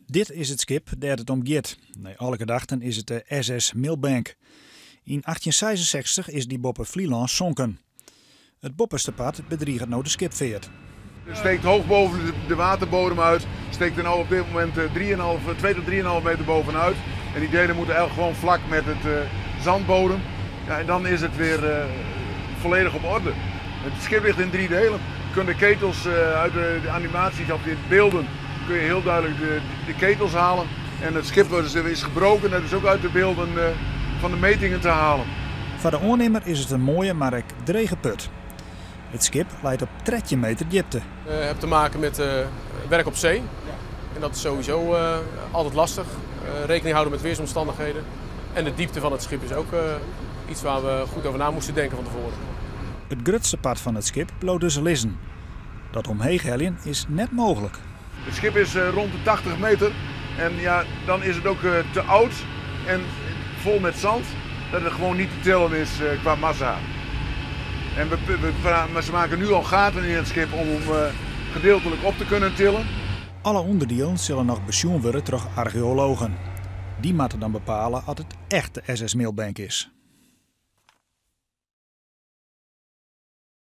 Dit is het schip dat het om gaat. Nee, alle gedachten is het de SS Milbank. In 1866 is die boppe Vlieland zonken. Het bopperste pad bedriegt nou de skipveert. Het steekt hoog boven de waterbodem uit. Steekt er nou op dit moment 2 tot 3,5 meter bovenuit. En die delen moeten gewoon vlak met het zandbodem. Ja, en dan is het weer volledig op orde. Het schip ligt in 3 delen. Je kunt de ketels uit de animaties of de beelden kun je heel duidelijk de ketels halen. En het schip is gebroken. Dat is ook uit de beelden van de metingen te halen. Voor de aannemer is het een mooie, maar ook drege put. Het schip leidt op 13 meter diepte. Je hebt te maken met werk op zee. En dat is sowieso altijd lastig. Rekening houden met weersomstandigheden. En de diepte van het schip is ook iets waar we goed over na moesten denken van tevoren. Het grootste pad van het schip bloot dus lissen. Dat omheen heljen is net mogelijk. Het schip is rond de 80 meter. En ja, dan is het ook te oud en vol met zand. Dat het gewoon niet te tillen is qua massa. En ze maken nu al gaten in het schip om hem gedeeltelijk op te kunnen tillen. Alle onderdelen zullen nog besjoen worden door archeologen. Die moeten dan bepalen of het echt de SS Milbank is.